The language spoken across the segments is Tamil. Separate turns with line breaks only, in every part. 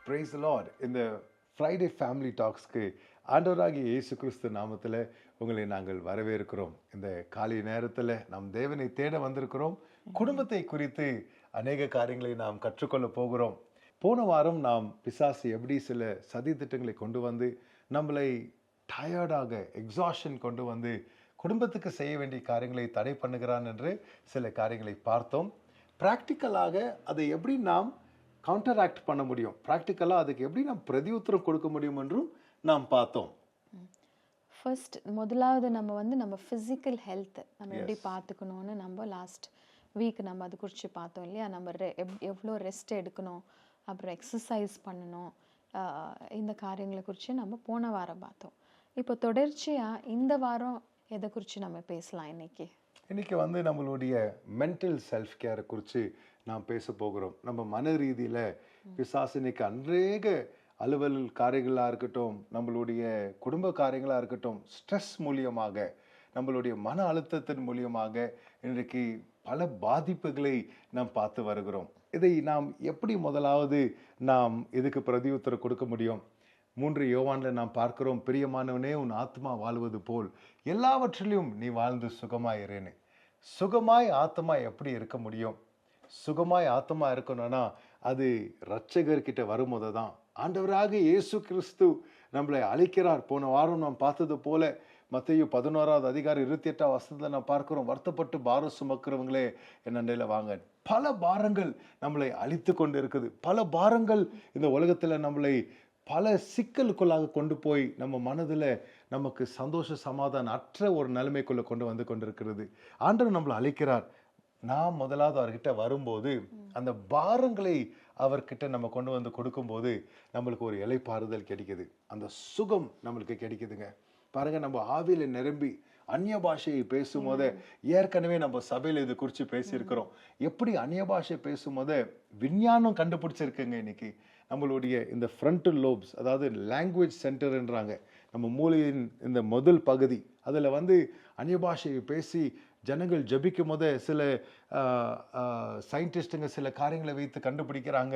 Praise the Lord. இந்த ஃப்ரைடே ஃபேமிலி டாக்ஸ்க்கு ஆண்டவராகிய இயேசு கிறிஸ்து நாமத்தில் உங்களை நாங்கள் வரவேற்கிறோம். இந்த காலை நேரத்தில் நாம் தேவனை தேட வந்திருக்கிறோம். குடும்பத்தை குறித்து அநேக காரியங்களை நாம் கற்றுக்கொள்ள போகிறோம். போன வாரம் நாம் பிசாசு எப்படி சில சதி திட்டங்களை கொண்டு வந்து நம்மளை டயர்டாக எக்ஸாஷன் கொண்டு வந்து குடும்பத்துக்கு செய்ய வேண்டிய காரியங்களை தடை பண்ணுகிறான் என்று சில காரியங்களை பார்த்தோம். ப்ராக்டிக்கலாக அதை எப்படி நாம் கவுண்டராக்ட் பண்ண முடியும், ப்ராக்டிக்கலாக அதுக்கு எப்படி நாம் பிரதியுத்தரம் கொடுக்க முடியும் என்றும் நாம் பார்த்தோம்.
ஃபர்ஸ்ட் முதலாவது நம்ம ஃபிசிக்கல் ஹெல்த் நம்ம எப்படி பார்த்துக்கணும்னு நம்ம லாஸ்ட் வீக் நம்ம அது குறித்து பார்த்தோம் இல்லையா. நம்ம எவ்வளோ ரெஸ்ட் எடுக்கணும், அப்புறம் எக்ஸசைஸ் பண்ணணும், இந்த காரியங்களை குறித்து நம்ம போன வாரம் பார்த்தோம். இப்போ தொடர்ச்சியாக இந்த வாரம் எதை குறித்து நம்ம பேசலாம் இன்னைக்கு
நம்மளுடைய மென்டல் செல்ஃப் கேரை குறித்து நாம் பேச போகிறோம். நம்ம மன ரீதியில் பிசாசு இன்னைக்கு அநேக அலுவல் காரியங்களாக இருக்கட்டும், நம்மளுடைய குடும்ப காரியங்களாக இருக்கட்டும், ஸ்ட்ரெஸ் மூலியமாக, நம்மளுடைய மன அழுத்தத்தின் மூலியமாக இன்றைக்கு பல பாதிப்புகளை நாம் பார்த்து வருகிறோம். இதை நாம் எப்படி முதலாவது நாம் இதுக்கு பிரதியுத்தரம் கொடுக்க முடியும்? 3 யோவான்ல நாம் பார்க்கிறோம், பிரியமானவனே உன் ஆத்மா வாழ்வது போல் எல்லாவற்றிலும் நீ வாழ்ந்து சுகமாயிரேன்னு. சுகமாய் ஆத்மா எப்படி இருக்க முடியும்? சுகமாய் ஆத்மா இருக்கணும்னா அது இரட்சகர்கிட்ட வரும்போது தான். ஆண்டவராக இயேசு கிறிஸ்து நம்மளை அழைக்கிறார். போன வாரம் நாம் பார்த்தது போல மத்தேயு 11வது அதிகாரம் 28வது வசனத்துல நாம் பார்க்கிறோம், வருத்தப்பட்டு பாரம் சுமக்கிறவங்களே என்னண்டையில வாங்க. பல பாரங்கள் நம்மளை அழித்து கொண்டு இருக்குது. பல பாரங்கள் இந்த உலகத்துல நம்மளை பல சிக்கலுக்குள்ளாக கொண்டு போய் நம்ம மனதில் நமக்கு சந்தோஷ சமாதானம் அற்ற ஒரு நிலைமைக்குள்ள கொண்டு வந்து கொண்டிருக்கிறது. ஆண்டவர் நம்மளை அழைக்கிறார். நாம் முதலாவது அவர்கிட்ட வரும்போது அந்த பாரங்களை அவர்கிட்ட நம்ம கொண்டு வந்து கொடுக்கும்போது நம்மளுக்கு ஒரு இளைப்பாறுதல் கிடைக்குது, அந்த சுகம் நம்மளுக்கு கிடைக்குதுங்க. பாருங்க, நம்ம ஆவியில நிரம்பி அந்நிய பாஷையை பேசும்போது, ஏற்கனவே நம்ம சபையில் இது குறித்து பேசியிருக்கிறோம், எப்படி அந்நிய பாஷை பேசும்போது விஞ்ஞானம் கண்டுபிடிச்சிருக்குங்க. இன்னைக்கு நம்மளுடைய இந்த ஃப்ரண்டல் லோப்ஸ், அதாவது லாங்குவேஜ் சென்டர்ன்றாங்க, நம்ம மூளையின் இந்த முதல் பகுதி, அதில் அந்நிய பாஷையை பேசி ஜனங்கள் ஜபிக்கும் போது சில சயின்டிஸ்டுங்க சில காரியங்களை வைத்து கண்டுபிடிக்கிறாங்க,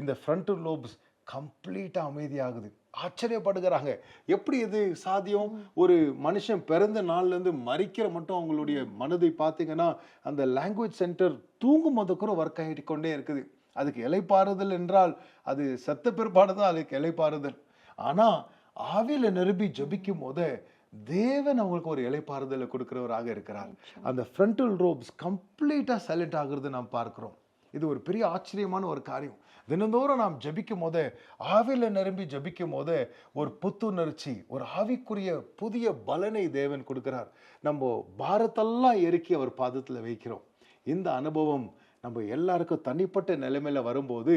இந்த ஃப்ரண்டல் லோப்ஸ் கம்ப்ளீட்டாக அமைதியாகுது. ஆச்சரியப்படுகிறாங்க, எப்படி இது சாத்தியம்? ஒரு மனுஷன் பிறந்த நாள்லேருந்து மறிக்கிற மட்டும் அவங்களுடைய மனதை பார்த்தீங்கன்னா அந்த லாங்குவேஜ் சென்டர் தூங்கும் போது கூட ஒர்க் ஆகிட்டு கொண்டே இருக்குது. அதுக்கு இலைப்பாறுதல் என்றால் அது செத்த பிற்பாடு தான் அதுக்கு இலைப்பாறுதல். ஆனால் ஆவியில நிரம்பி ஜபிக்கும் போது தேவன் அவங்களுக்கு ஒரு இலைப்பாறுதலை கொடுக்கிறவராக இருக்கிறார். அந்த ஃப்ரண்டல் ரோப்ஸ் கம்ப்ளீட்டா சைலண்ட் ஆகுறது நாம் பார்க்கிறோம். இது ஒரு பெரிய ஆச்சரியமான ஒரு காரியம். தினந்தோறும் நாம் ஜபிக்கும் போது, ஆவியில நிரம்பி ஜபிக்கும் போது ஒரு புத்துணர்ச்சி, ஒரு ஆவிக்குரிய புதிய பலனை தேவன் கொடுக்கிறார். நம்ம பாரத்தெல்லாம் இறக்கி அவர் பாதத்தில் வைக்கிறோம். இந்த அனுபவம் நம்ம எல்லாருக்கும் தனிப்பட்ட நிலைமையில வரும்போது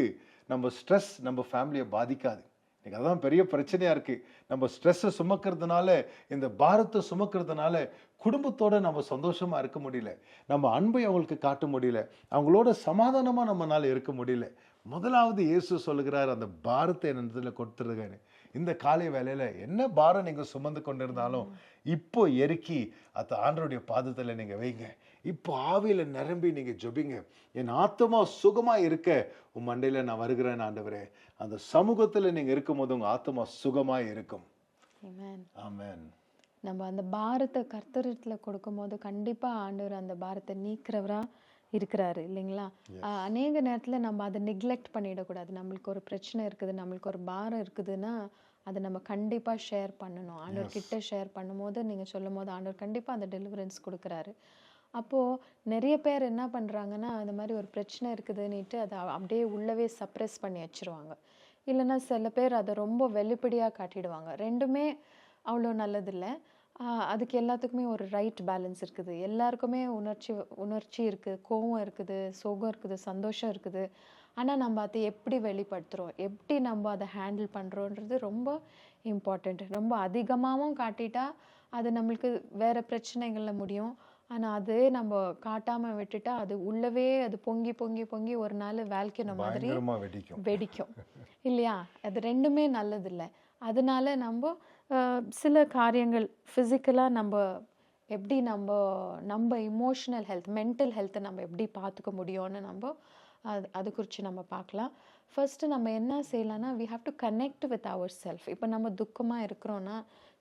நம்ம ஸ்ட்ரெஸ் நம்ம ஃபேமிலியை பாதிக்காது. இன்னைக்கு அதான் பெரிய பிரச்சனையா இருக்கு. நம்ம ஸ்ட்ரெஸ்ஸை சுமக்கிறதுனால, இந்த பாரத்தை சுமக்கிறதுனால குடும்பத்தோட நம்ம சந்தோஷமா இருக்க முடியல, நம்ம அன்பை அவங்களுக்கு காட்ட முடியல, அவங்களோட சமாதானமா நம்மளால இருக்க முடியல. முதலாவது இயேசு சொல்லுகிறார், அந்த பாரத்தை என்னத்துல கொடுத்துருங்கன்னு. இந்த காலை வேலையில என்ன பாரம் நீங்க சுமந்து கொண்டிருந்தாலும் இப்போ இறக்கி அந்த ஆண்டவருடைய பாதத்துல நீங்க வைங்க. இப்போ ஆவியில நிரம்பி நீங்க ஜெபிங்க. என் ஆத்மா சுகமா இருக்க உன் மண்டையில நான் வருகிறேன் ஆண்டவரே. அந்த சமூகத்துல நீங்க இருக்கும் போது உங்க ஆத்மா சுகமா இருக்கும். ஆமென்.
நம்ம அந்த பாரத்தை கர்த்தரிடத்துல கொடுக்கும் போது கண்டிப்பா ஆண்டவர் அந்த பாரத்தை நீக்கிறவரா இருக்கிறாரு இல்லைங்களா. அநேக நேரத்துல நம்ம அதை நெக்லெக்ட் பண்ணிடக்கூடாது. நம்மளுக்கு ஒரு பிரச்சனை இருக்குது, நம்மளுக்கு ஒரு பாரம் இருக்குதுன்னா அதை நம்ம கண்டிப்பா ஷேர் பண்ணணும். ஆண்டவர் கிட்ட ஷேர் பண்ணும்போது, நீங்க சொல்லும் போது ஆண்டவர் கண்டிப்பா அந்த டெலிவரன்ஸ் கொடுக்குறாரு. அப்போ நிறைய பேர் என்ன பண்றாங்கன்னா, அந்த மாதிரி ஒரு பிரச்சனை இருக்குதுன்னுட்டு அதை அப்படியே உள்ளவே சப்ரெஸ் பண்ணி வச்சிருவாங்க. இல்லைன்னா சில பேர் அதை ரொம்ப வெளிப்படையா காட்டிடுவாங்க. ரெண்டுமே அவ்வளோ நல்லதில்லை. அதுக்கு எல்லாத்துக்குமே ஒரு ரைட் பேலன்ஸ் இருக்குது. எல்லாருக்குமே உணர்ச்சி இருக்குது, கோவம் இருக்குது, சோகம் இருக்குது, சந்தோஷம் இருக்குது. ஆனால் நம்ம அதை எப்படி வெளிப்படுத்துகிறோம், எப்படி நம்ம அதை ஹேண்டில் பண்ணுறோன்றது ரொம்ப இம்பார்ட்டண்ட். ரொம்ப அதிகமாகவும் காட்டிட்டா அது நம்மளுக்கு வேற பிரச்சனைகளில் முடியும். ஆனால் அதே நம்ம காட்டாமல் விட்டுட்டா அது உள்ளவே அது பொங்கி பொங்கி பொங்கி ஒரு நாள் வாழ்க்கைன மாதிரி வெடிக்கும் இல்லையா. அது ரெண்டுமே நல்லதில்லை. அதனால நம்ம சில காரியங்கள் ஃபிசிக்கலாக நம்ம எப்படி நம்ம இமோஷனல் ஹெல்த், மென்டல் ஹெல்த்தை நம்ம எப்படி பார்த்துக்க முடியும்னு நம்ம அது குறித்து நம்ம பார்க்கலாம். ஃபர்ஸ்ட் நம்ம என்ன செய்யலாம்னா, we have to connect with ourself. இப்போ நம்ம துக்கமா இருக்கிறோம்னா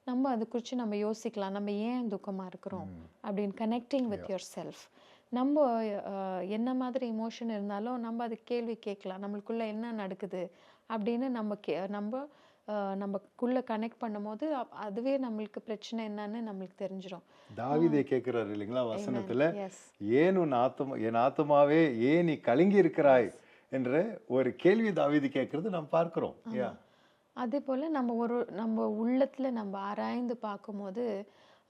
நம்ம அது குறித்து நம்ம யோசிக்கலாம், நம்ம ஏன் துக்கமா இருக்கிறோம் அப்படின்னு. Connecting with your self. நம்ம என்ன மாதிரி இமோஷன் இருந்தாலும் நம்ம அது கேள்வி கேட்கலாம், நம்மளுக்குள்ள என்ன நடக்குது அப்படின்னு நமக்குள்ள கனெக்ட் பண்ணும்போது அதுவே நம்மளுக்கு பிரச்சனை என்னன்னு நம்மளுக்கு தெரிஞ்சிடும்.
தாவீதே கேட்கிறாரு இல்லைங்களா வசனத்துல,
Yes.
ஏன் என் ஆத்துமாவே ஏன் நீ கலங்கி இருக்கிறாய் என்ற ஒரு கேள்வி தாவீது கேட்கறது நாம் பார்க்கிறோம்.
அதே போல நம்ம உள்ளத்துல நம்ம ஆராய்ந்து பார்க்கும்போது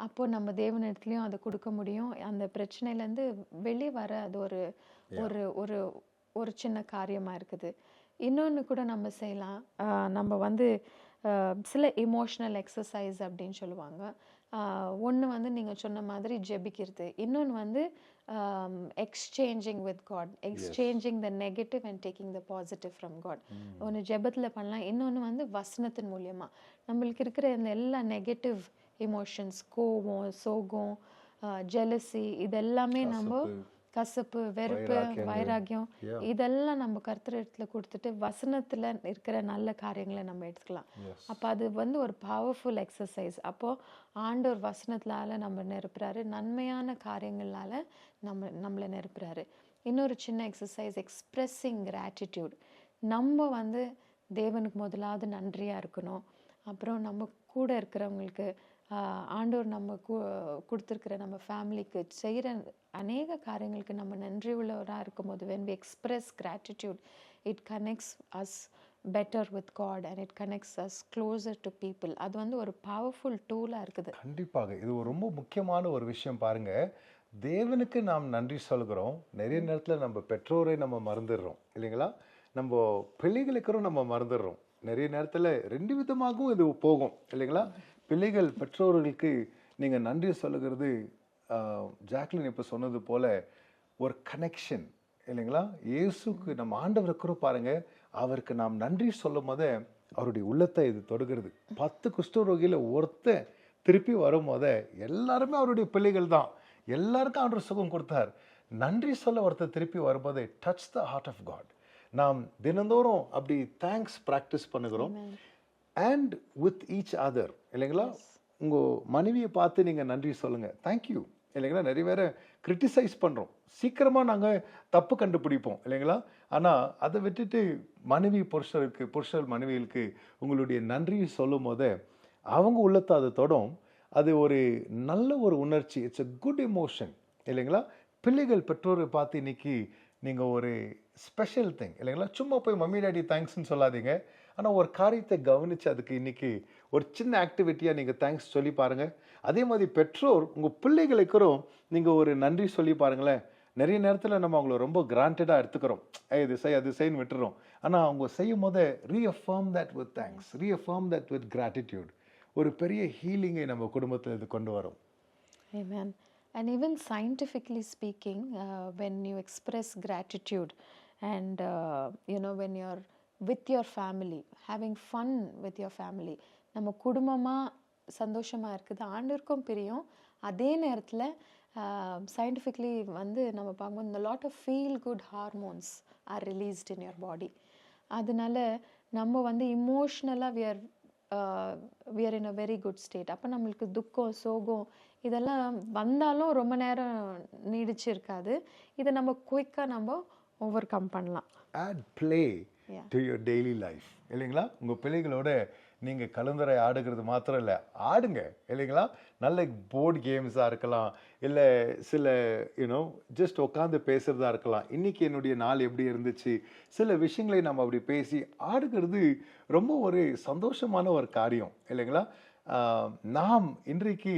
அப்போ நம்ம தேவனிடத்துலயும் அதை கொடுக்க முடியும். அந்த பிரச்சனையில இருந்து வெளியே வர அது ஒரு ஒரு ஒரு ஒரு சின்ன காரியமா இருக்குது. இன்னொன்னு கூட நம்ம செய்யலாம். நம்ம சில இமோஷனல் எக்ஸசைஸ் அப்படின்னு சொல்லுவாங்க. ஒன்று நீங்க சொன்ன மாதிரி ஜெபிக்கிறது, இன்னொன்று exchanging with God, exchanging the negative and taking the positive from God. ஒன்று ஜெபத்தில் பண்ணலாம், இன்னொன்று வசனத்தின் மூலியமா நம்மளுக்கு இருக்கிற இந்த எல்லா நெகட்டிவ் இமோஷன்ஸ், கோபம், சோகம், ஜெலசி, இதெல்லாமே நம்ம கசப்பு, வெறுப்பு, வைராக்கியம், இதெல்லாம் நம்ம கர்த்தரிடத்துல கொடுத்துட்டு வசனத்துல இருக்கிற நல்ல காரியங்களை நம்ம எடுத்துக்கலாம். அப்போ அது ஒரு பவர்ஃபுல் எக்ஸசைஸ். அப்போ ஆண்டவர் வசனத்தினால நம்ம நிரப்புறாரு, நன்மையான காரியங்களால நம்மளை நிரப்புறாரு. இன்னொரு சின்ன எக்ஸசைஸ், எக்ஸ்பிரஸிங் கிராட்டிடியூட். நம்ம தேவனுக்கு முதலாவது நன்றியா இருக்கணும். அப்புறம் நம்ம கூட இருக்கிறவங்களுக்கு, ஆண்டவர் நம்ம கொடுத்துருக்கிற நம்ம ஃபேமிலிக்கு செய்கிற அநேக காரியங்களுக்கு நம்ம நன்றி உள்ளவராக இருக்கும்போது, when we express gratitude, it connects us better with God and it connects us closer to people. அது ஒரு பவர்ஃபுல் டூலாக இருக்குது.
கண்டிப்பாக இது ஒரு ரொம்ப முக்கியமான ஒரு விஷயம். பாருங்க, தேவனுக்கு நாம் நன்றி சொல்கிறோம், நிறைய நேரத்தில் நம்ம பெற்றோரை நம்ம மறந்துடுறோம் இல்லைங்களா, நம்ம பிள்ளைகளுக்கும் நம்ம மறந்துடுறோம். நிறைய நேரத்தில் ரெண்டு விதமாகவும் இது போகும் இல்லைங்களா. பிள்ளைகள் பெற்றோர்களுக்கு நீங்கள் நன்றி சொல்லுகிறது, ஜாக்லின் இப்போ சொன்னது போல ஒரு கனெக்ஷன் இல்லைங்களா. இயேசுக்கு நம்ம ஆண்டவர் கூட பாருங்க, அவருக்கு நாம் நன்றி சொல்லும் போதே அவருடைய உள்ளத்தை இது தொடுகிறது. 10 குஷ்டரோகியில் ஒருத்தர் திருப்பி வரும் போதே எல்லாருமே அவருடைய பிள்ளைகள் தான், எல்லாருக்கும் ஆண்டவர் சுகம் கொடுத்தார். நன்றி சொல்ல ஒருத்தர் திருப்பி வரும்போதே touch the heart of God. நாம் தினந்தோறும் அப்படி தேங்க்ஸ் ப்ராக்டிஸ் பண்ணுகிறோம். அண்ட் வித் ஈச் அதர் இல்லைங்களா. உங்கள் மனைவியை பார்த்து நீங்கள் நன்றி சொல்லுங்கள், தேங்க்யூ இல்லைங்களா. நிறைய பேரை கிரிட்டிசைஸ் பண்ணுறோம், சீக்கிரமாக நாங்கள் தப்பு கண்டுபிடிப்போம் இல்லைங்களா. ஆனால் அதை விட்டுட்டு புருஷர் மனைவிகளுக்கு உங்களுடைய நன்றியை சொல்லும் போதே அவங்க உள்ளத்தை அது தொடும். அது ஒரு நல்ல ஒரு உணர்ச்சி, இட்ஸ் a குட் எமோஷன் இல்லைங்களா. பிள்ளைகள் பெற்றோரை பார்த்து இன்னைக்கு நீங்கள் ஒரு ஸ்பெஷல் திங் இல்லைங்களா. சும்மா போய் மம்மி டாடி தேங்க்ஸ்ன்னு சொல்லாதீங்க, ஆனால் ஒரு காரியத்தை கவனித்து அதுக்கு இன்னைக்கு ஒரு சின்ன ஆக்டிவிட்டியாக நீங்கள் தேங்க்ஸ் சொல்லி பாருங்கள். அதே மாதிரி பெற்றோர் உங்கள் பிள்ளைகளுக்கும் நீங்கள் ஒரு நன்றி சொல்லி பாருங்களேன். நிறைய நேரத்தில் நம்ம அவங்கள ரொம்ப கிராண்டடாக எடுத்துக்கிறோம், இது செய் அது செய்ன்னு விட்டுறோம். ஆனால் அவங்க செய்யும் போதே reaffirm that with thanks, reaffirm that with gratitude, ஒரு பெரிய ஹீலிங்கை நம்ம குடும்பத்தில் இது கொண்டு வரும்.
Amen. And even scientifically speaking, when you express gratitude and when you're with your family, having fun with your family, நம்ம குடும்பமாக சந்தோஷமாக இருக்குது, ஆண்டவருக்கும் பிரியும். அதே நேரத்தில் சயின்டிஃபிக்லி நம்ம பார்க்கும்போது இந்த lot of feel good hormones are released in your body. அதனால நம்ம இமோஷ்னலாக we are in a very good state. அப்போ நம்மளுக்கு துக்கம், சோகம் இதெல்லாம் வந்தாலும் ரொம்ப நேரம் நீடிச்சு இருக்காது. இதை நம்ம குயிக்காக நம்ம ஓவர் கம் பண்ணலாம்.
Add play to your daily life இல்லைங்களா. உங்கள் பிள்ளைகளோட நீங்கள் கலந்துரை ஆடுகிறது மாத்திரம் இல்லை, ஆடுங்க இல்லைங்களா. நல்ல போர்டு கேம்ஸாக இருக்கலாம், இல்லை சில ஜஸ்ட் உட்காந்து பேசுகிறதா இருக்கலாம். இன்றைக்கி என்னுடைய நாள் எப்படி இருந்துச்சு, சில விஷயங்களை நம்ம அப்படி பேசி ஆடுகிறது ரொம்ப ஒரு சந்தோஷமான ஒரு காரியம் இல்லைங்களா. நாம் இன்றைக்கு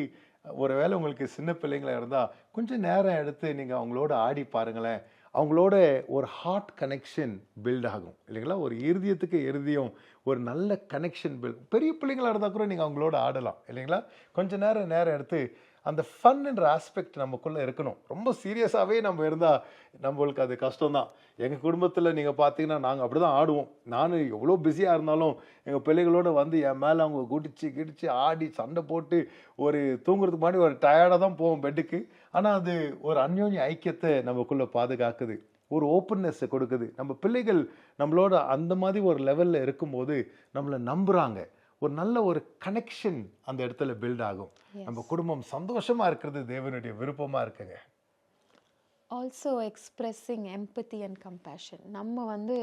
ஒருவேளை உங்களுக்கு சின்ன பிள்ளைங்களாக இருந்தால் கொஞ்சம் நேரம் எடுத்து நீங்கள் அவங்களோட ஆடி பாருங்களேன். அவங்களோட ஒரு ஹார்ட் கனெக்ஷன் பில்ட் ஆகும் இல்லைங்களா. ஒரு இருதயம் ஒரு நல்ல கனெக்ஷன் பில்ட். பெரிய பிள்ளைங்களாக இருந்தால் கூட நீங்கள் அவங்களோட ஆடலாம் இல்லைங்களா. கொஞ்சம் நேரம் எடுத்து அந்த ஃபன்ன்ற ஆஸ்பெக்ட் நமக்குள்ளே இருக்கணும். ரொம்ப சீரியஸாகவே நம்ம இருந்தால் நம்மளுக்கு அது கஷ்டம்தான். எங்கள் குடும்பத்தில் நீங்கள் பார்த்தீங்கன்னா நாங்கள் அப்படி தான் ஆடுவோம். நான் எவ்வளோ பிஸியாக இருந்தாலும் எங்கள் பிள்ளைகளோடு என் மேலே அவங்க கிடிச்சு ஆடி சண்டை போட்டு ஒரு தூங்குறதுக்கு முன்னாடி ஒரு டயர்டாக தான் போவோம் பெட்டுக்கு. ஆனால் அது ஒரு அந்யோன்ய ஐக்கியத்தை நமக்குள்ளே பாதுகாக்குது. ஒரு ஓப்பன்னஸை கொடுக்குது. நம்ம பிள்ளைகள் நம்மளோட அந்த மாதிரி ஒரு லெவலில் இருக்கும்போது நம்மளை நம்புகிறாங்க. ஒரு நல்ல ஒரு கனெக்ஷன் அந்த இடத்துல பில்ட் ஆகும். நம்ம குடும்பம் சந்தோஷமாக இருக்கிறது தேவனுடைய விருப்பமாக இருக்குங்க.
Also expressing empathy and compassion. நம்ம வந்து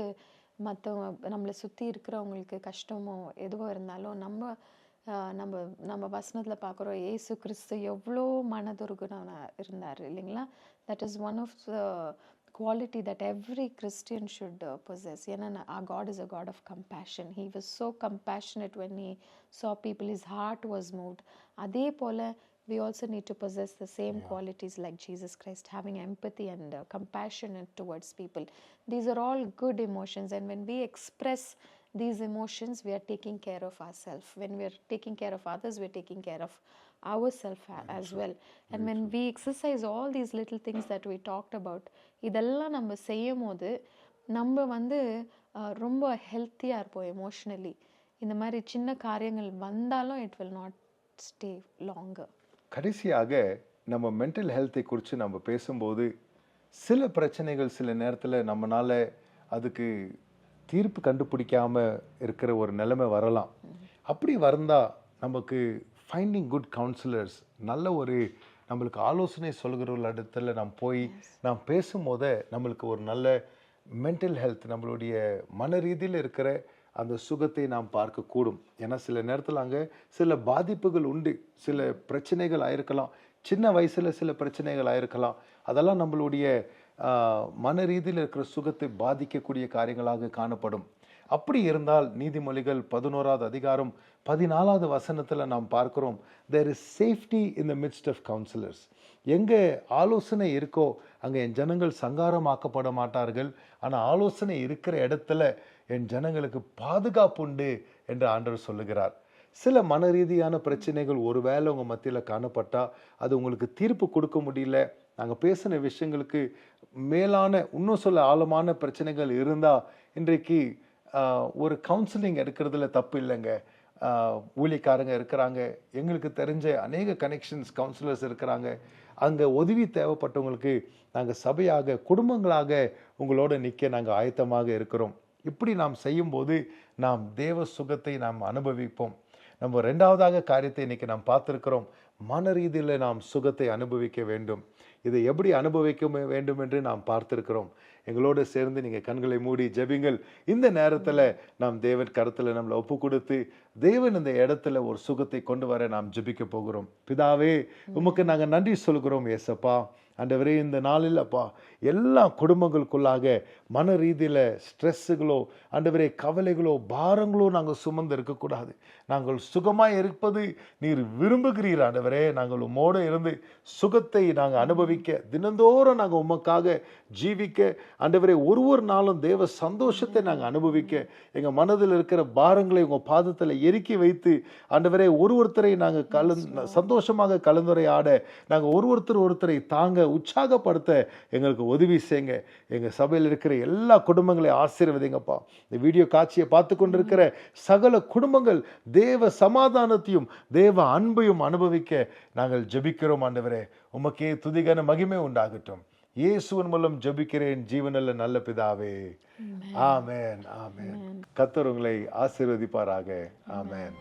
மற்றவங்க நம்மளை சுற்றி இருக்கிறவங்களுக்கு கஷ்டமோ எதுவோ இருந்தாலும் நம்ம நம்ம நம்ம வசனத்தில் பார்க்குறோம், ஏசு கிறிஸ்து எவ்வளோ மனதுருகுணவனாக இருந்தார் இல்லைங்களா. That is one of the quality that every Christian should possess. ஏன்னா our God is a God of compassion. He was so compassionate when he saw people. His heart was moved. அதே போல we also need to possess the same qualities like Jesus Christ, having empathy and compassion towards people. These are all good emotions, and when we express these emotions, we are taking care of ourselves. When we are taking care of others, we are taking care of ourselves as well. And when we exercise all these little things that we talked about, இதெல்லாம் நம்ம செய்யும் போது நம்ம வந்து ரொம்ப ஹெல்த்தியாக இருப்போம் எமோஷ்னலி. இந்த மாதிரி சின்ன காரியங்கள் வந்தாலும் it will not stay longer.
கடைசியாக நம்ம மென்டல் ஹெல்த்தை குறித்து நம்ம பேசும்போது சில பிரச்சனைகள் சில நேரத்தில் நம்மளால அதுக்கு தீர்ப்பு கண்டுபிடிக்காம இருக்கிற ஒரு நிலைமை வரலாம். அப்படி வந்தால் நமக்கு ஃபைண்டிங் குட் கவுன்சிலர்ஸ், நல்ல ஒரு நம்மளுக்கு ஆலோசனை சொல்கிற இடத்துல நாம் போய் நாம் பேசும்போதே நம்மளுக்கு ஒரு நல்ல மென்டல் ஹெல்த், நம்மளுடைய மன ரீதியில் இருக்கிற அந்த சுகத்தை நாம் பார்க்கக்கூடும். ஏன்னா சில நேரத்தில் அங்கே சில பாதிப்புகள் உண்டு, சில பிரச்சனைகள் ஆயிருக்கலாம், சின்ன வயசில் சில பிரச்சனைகள் ஆயிருக்கலாம். அதெல்லாம் நம்மளுடைய மன ரீதியில் இருக்கிற சுகத்தை பாதிக்கக்கூடிய காரியங்களாக காணப்படும். அப்படி இருந்தால் நீதிமொழிகள் 11வது அதிகாரம் 14வது வசனத்தில் நாம் பார்க்கிறோம், there is safety in the midst of counselors. எங்கே ஆலோசனை இருக்கோ அங்கே என் ஜனங்கள் சங்காரமாக்கப்பட மாட்டார்கள், ஆனால் ஆலோசனை இருக்கிற இடத்துல என் ஜனங்களுக்கு பாதுகாப்பு உண்டு என்று ஆண்டவர் சொல்லுகிறார். சில மன ரீதியான பிரச்சனைகள் ஒருவேளை உங்கள் மத்தியில் காணப்பட்டால் அது உங்களுக்கு தீர்ப்பு கொடுக்க முடியல, நாங்கள் பேசின விஷயங்களுக்கு மேலான இன்னும் சொல்ல ஆழமான பிரச்சனைகள் இருந்தால் இன்றைக்கு ஒரு கவுன்சிலிங் எடுக்கிறதுல தப்பு இல்லைங்க. ஊழியக்காரங்க இருக்கிறாங்க, எங்களுக்கு தெரிஞ்ச அநேக கனெக்ஷன்ஸ் கவுன்சிலர்ஸ் இருக்கிறாங்க. அங்கே உதவி தேவைப்பட்டவங்களுக்கு நாங்கள் சபையாக குடும்பங்களாக உங்களோட நிற்க நாங்கள் ஆயத்தமாக இருக்கிறோம். இப்படி நாம் செய்யும்போது நாம் தேவ சுகத்தை நாம் அனுபவிப்போம். நம்ம 2வதாக காரியத்தை இன்னைக்கு நாம் பார்த்துருக்கிறோம், மன ரீதியில் நாம் சுகத்தை அனுபவிக்க வேண்டும். இதை எப்படி அனுபவிக்க வேண்டும் என்று நாம் பார்த்திருக்கிறோம். எங்களோடு சேர்ந்து நீங்கள் கண்களை மூடி ஜெபிங்கள். இந்த நேரத்தில் நாம் தேவன் கருத்தில் நம்மளை ஒப்பு கொடுத்து தேவன் இந்த இடத்துல ஒரு சுகத்தை கொண்டு வர நாம் ஜெபிக்க போகிறோம். பிதாவே, உமக்கு நாங்கள் நன்றி சொல்கிறோம். ஏசப்பா, ஆண்டவரே, இந்த நாளில் அப்பா எல்லா குடும்பங்களுக்குள்ளாக மன ரீதியில் ஸ்ட்ரெஸ்ஸுகளோ ஆண்டவரே கவலைகளோ பாரங்களோ நாங்கள் சுமந்து இருக்கக்கூடாது. நாங்கள் சுகமாக இருப்பது நீர் விரும்புகிறீர் ஆண்டவரே. நாங்கள் உம்மோடு இருந்து சுகத்தை நாங்கள் அனுபவிக்க, தினந்தோறும் நாங்கள் உமக்காக ஜீவிக்க ஆண்டவரே, ஒரு நாளும் தேவ சந்தோஷத்தை நாங்கள் அனுபவிக்க, எங்கள் மனதில் இருக்கிற பாரங்களை உங்கள் பாதத்தில் எரிக்கி வைத்து ஆண்டவரே ஒருத்தரை நாங்கள் சந்தோஷமாக கலந்துரையாட, நாங்கள் ஒருத்தரை தாங்க உற்சாகப்படுத்த எங்களுக்கு உதவி செய்யுங்க. எங்கள் சபையில் இருக்கிற எல்லா குடும்பங்களையும் ஆசீர்வதிங்கப்பா. இந்த வீடியோ காட்சியை பார்த்து கொண்டிருக்கிற சகல குடும்பங்கள் தேவ சமாதானத்தையும் தேவ அன்பையும் அனுபவிக்க நாங்கள் ஜெபிக்கிறோம் ஆண்டவரே. உமக்கே துதிகன மகிமை உண்டாகட்டும். இயேசுவின் மூலம் ஜெபிக்கிறேன் ஜீவனுள்ள நல்ல பிதாவே. ஆமென், ஆமென். கர்த்தர் உங்களை ஆசீர்வதிப்பாராக. ஆமென்.